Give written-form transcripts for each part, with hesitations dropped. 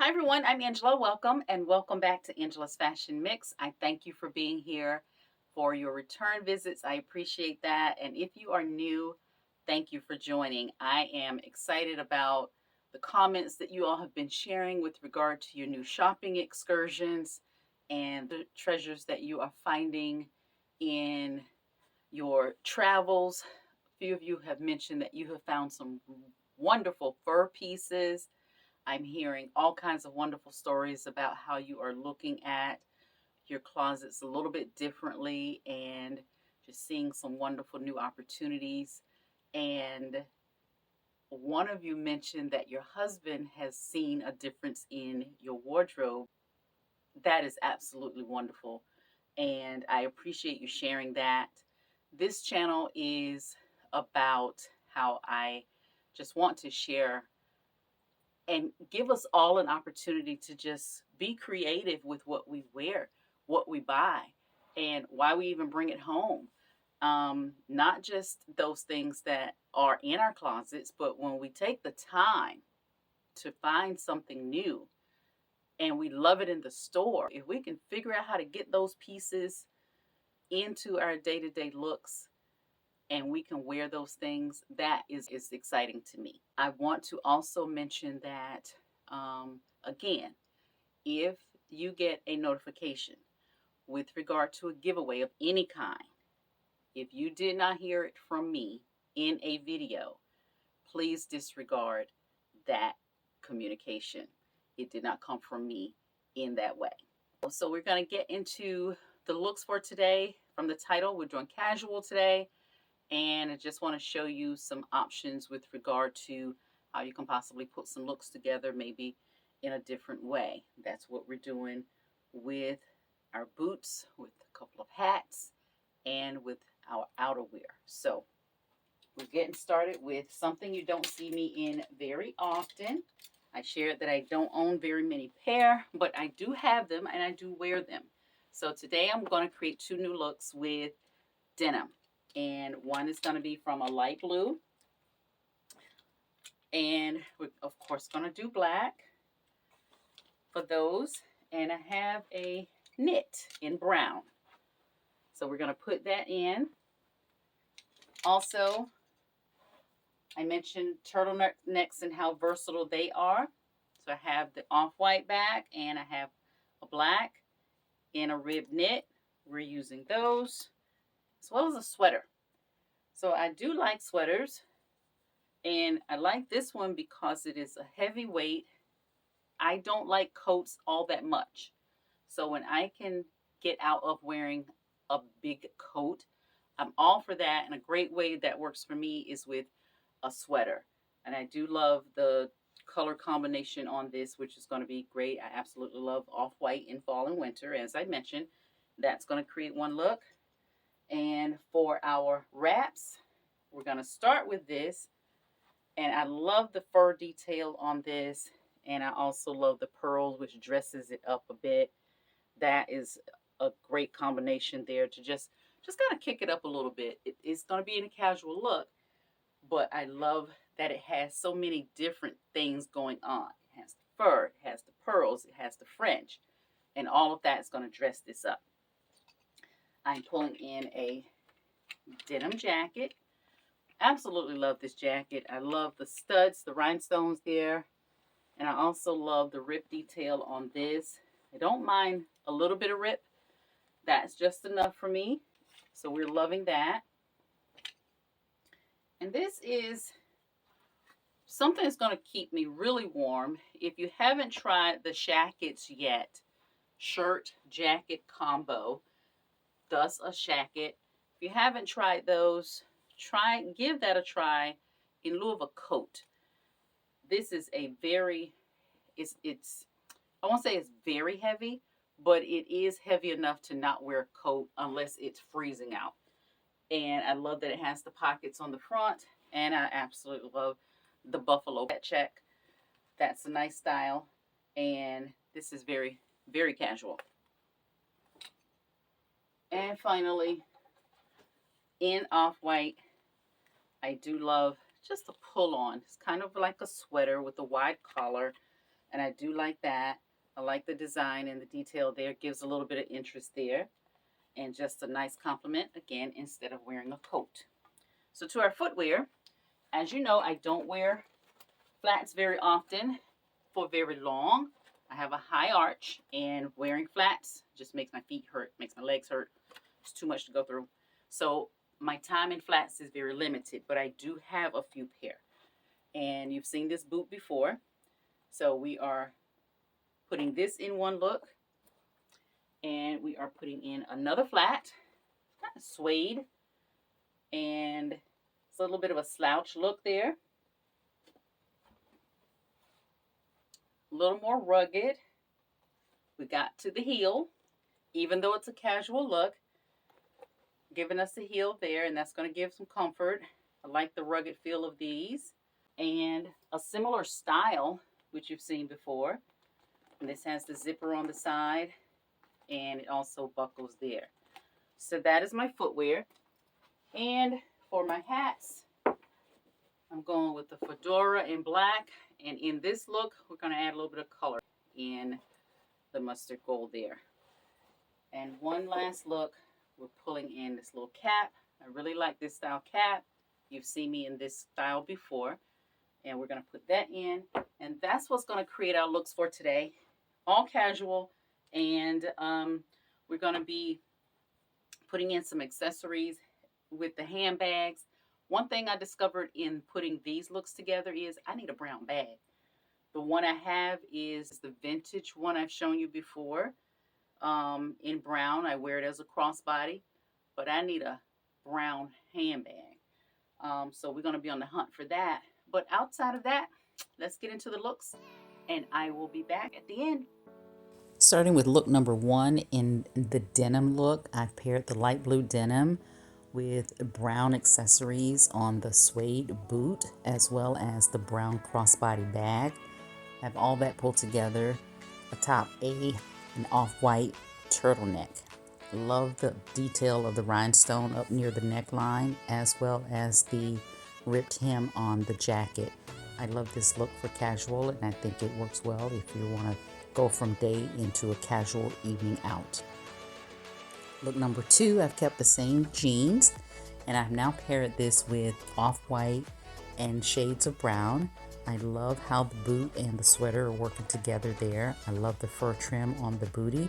Hi everyone, I'm Angela. Welcome and welcome back to Angela's Fashion Mix. I thank you for being here for your return visits. I appreciate that. And if you are new, thank you for joining. I am excited about the comments that you all have been sharing with regard to your new shopping excursions and the treasures that you are finding in your travels. A few of you have mentioned that you have found some wonderful fur pieces. I'm hearing all kinds of wonderful stories about how you are looking at your closets a little bit differently and just seeing some wonderful new opportunities. And one of you mentioned that your husband has seen a difference in your wardrobe. That is absolutely wonderful. And I appreciate you sharing that. This channel is about how I just want to share and give us all an opportunity to just be creative with what we wear, what we buy, and why we even bring it home. Not just those things that are in our closets, but when we take the time to find something new and we love it in the store, if we can figure out how to get those pieces into our day to day looks and we can wear those things, that is exciting to me. I want to also mention that, again, if you get a notification with regard to a giveaway of any kind, if you did not hear it from me in a video, please disregard that communication. It did not come from me in that way. So we're going to get into the looks for today. From the title, we're doing casual today. And I just want to show you some options with regard to how you can possibly put some looks together, maybe in a different way. That's what we're doing with our boots, with a couple of hats, and with our outerwear. So we're getting started with something you don't see me in very often. I shared that I don't own very many pair, but I do have them and I do wear them. So today I'm going to create two new looks with denim. And one is going to be from a light blue. And we're, of course, going to do black for those. And I have a knit in brown. So we're going to put that in. Also, I mentioned turtlenecks and how versatile they are. So I have the off-white back and I have a black and a rib knit. We're using those as well as a sweater. So I do like sweaters. And I like this one because it is a heavy weight. I don't like coats all that much. So when I can get out of wearing a big coat, I'm all for that. And a great way that works for me is with a sweater. And I do love the color combination on this, which is going to be great. I absolutely love off-white in fall and winter. As I mentioned, that's going to create one look. And for our wraps, we're going to start with this. And I love the fur detail on this. And I also love the pearls, which dresses it up a bit. That is a great combination there to just kind of kick it up a little bit. It's going to be in a casual look, but I love that it has so many different things going on. It has the fur, it has the pearls, it has the French, and all of that is going to dress this up. I'm pulling in a denim jacket. Absolutely love this jacket. I love the studs, the rhinestones there. And I also love the rip detail on this. I don't mind a little bit of rip. That's just enough for me. So we're loving that. And this is something that's going to keep me really warm. If you haven't tried the shackets yet, shirt jacket combo, thus a shacket. If you haven't tried those, give that a try in lieu of a coat. This is a very, it's I won't say it's very heavy, but it is heavy enough to not wear a coat unless it's freezing out. And I love that it has the pockets on the front, and I absolutely love the buffalo check. That's a nice style, and this is very, very casual. And finally, in off-white, I do love just a pull-on. It's kind of like a sweater with a wide collar. and I do like that. I like the design and the detail there. It gives a little bit of interest there, and just a nice compliment, again, instead of wearing a coat. So to our footwear, as you know, I don't wear flats very often for very long. I have a high arch, and wearing flats just makes my feet hurt, makes my legs hurt. It's too much to go through. So my time in flats is very limited, but I do have a few pair. And you've seen this boot before. So we are putting this in one look, and we are putting in another flat, suede, and it's a little bit of a slouch look there. A little more rugged. We got to the heel, even though it's a casual look, giving us the heel there, and that's going to give some comfort. I like the rugged feel of these, and a similar style, which you've seen before. And this has the zipper on the side, and it also buckles there. So that is my footwear. And for my hats, I'm going with the fedora in black, and in this look, we're going to add a little bit of color in the mustard gold there. And one last look, we're pulling in this little cap. I really like this style cap. You've seen me in this style before, and we're going to put that in, and that's what's going to create our looks for today. All casual, and we're going to be putting in some accessories with the handbags. One thing I discovered in putting these looks together is I need a brown bag. The one I have is the vintage one I've shown you before. In brown, I wear it as a crossbody, but I need a brown handbag. So we're going to be on the hunt for that. But outside of that, let's get into the looks, and I will be back at the end. Starting with look number 1 in the denim look, I've paired the light blue denim with brown accessories on the suede boot as well as the brown crossbody bag. I have all that pulled together atop an off-white turtleneck. Love the detail of the rhinestone up near the neckline as well as the ripped hem on the jacket. I love this look for casual, and I think it works well if you want to go from day into a casual evening out. Look number 2, I've kept the same jeans, and I've now paired this with off-white and shades of brown. I love how the boot and the sweater are working together there. I love the fur trim on the bootie,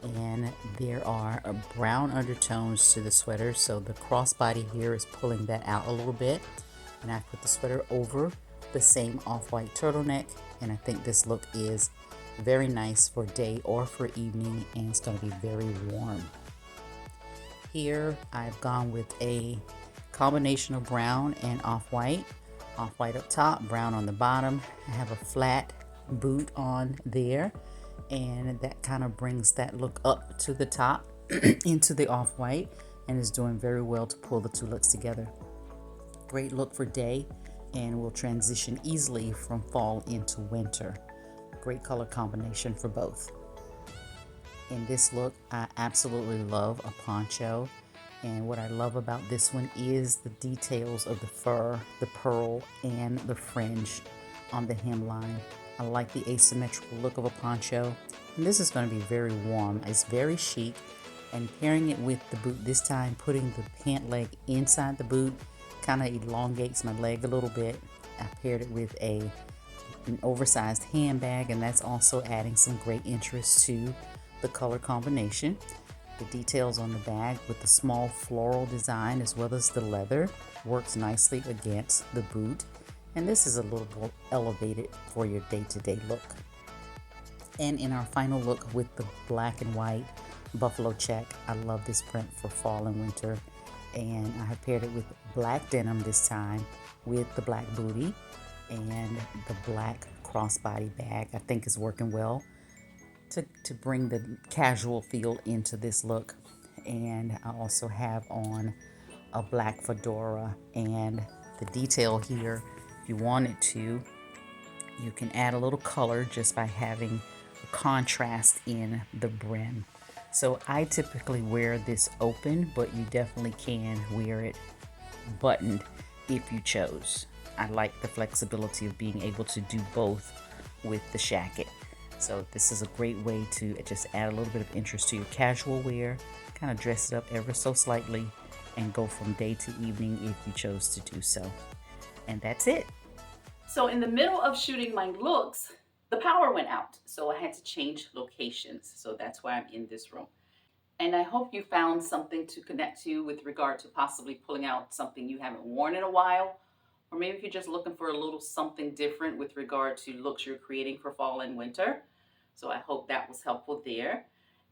and there are brown undertones to the sweater, so the crossbody here is pulling that out a little bit. And I put the sweater over the same off-white turtleneck, and I think this look is very nice for day or for evening, and it's going to be very warm. Here I've gone with a combination of brown and off-white. Off-white up top, brown on the bottom. I have a flat boot on there, and that kind of brings that look up to the top into the off-white, and is doing very well to pull the two looks together. Great look for day, and will transition easily from fall into winter. Great color combination for both. In this look, I absolutely love a poncho, and what I love about this one is the details of the fur, the pearl, and the fringe on the hemline. I like the asymmetrical look of a poncho, and this is going to be very warm. It's very chic, and pairing it with the boot this time, putting the pant leg inside the boot kind of elongates my leg a little bit. I paired it with an oversized handbag, and that's also adding some great interest to the color combination. The details on the bag with the small floral design as well as the leather works nicely against the boot, and this is a little more elevated for your day-to-day look. And in our final look with the black and white buffalo check, I love this print for fall and winter, and I have paired it with black denim this time with the black bootie, and the black crossbody bag I think is working well to bring the casual feel into this look. And I also have on a black fedora, and the detail here, if you wanted to, you can add a little color just by having a contrast in the brim. So I typically wear this open, but you definitely can wear it buttoned if you chose. I like the flexibility of being able to do both with the shacket. So this is a great way to just add a little bit of interest to your casual wear, kind of dress it up ever so slightly, and go from day to evening if you chose to do so. And that's it. So in the middle of shooting my looks, the power went out. So I had to change locations. So that's why I'm in this room. And I hope you found something to connect to with regard to possibly pulling out something you haven't worn in a while. Or maybe if you're just looking for a little something different with regard to looks you're creating for fall and winter. So I hope that was helpful there.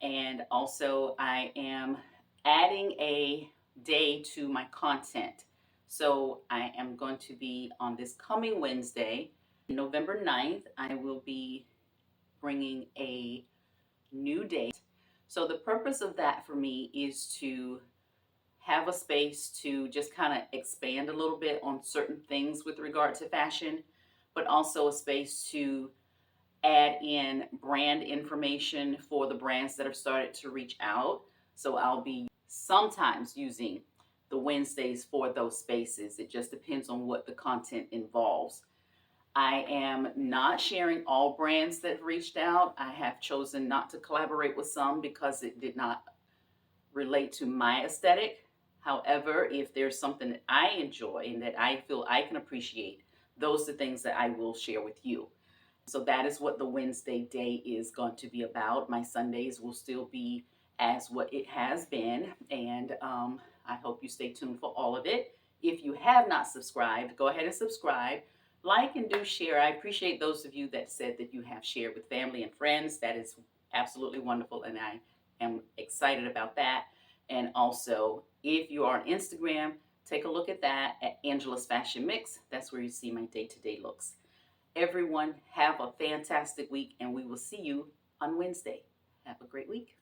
And also, I am adding a day to my content. So I am going to be on this coming Wednesday, November 9th, I will be bringing a new date. So the purpose of that for me is to have a space to just kind of expand a little bit on certain things with regard to fashion, but also a space to add in brand information for the brands that have started to reach out. So I'll be sometimes using the Wednesdays for those spaces. It just depends on what the content involves. I am not sharing all brands that reached out. I have chosen not to collaborate with some because it did not relate to my aesthetic. However, if there's something that I enjoy and that I feel I can appreciate, those are things that I will share with you. So that is what the Wednesday day is going to be about. My Sundays will still be as what it has been. And I hope you stay tuned for all of it. If you have not subscribed, go ahead and subscribe. Like and do share. I appreciate those of you that said that you have shared with family and friends. That is absolutely wonderful. And I am excited about that. And also, if you are on Instagram, take a look at that at Angela's Fashion Mix. That's where you see my day-to-day looks. Everyone, have a fantastic week, and we will see you on Wednesday. Have a great week.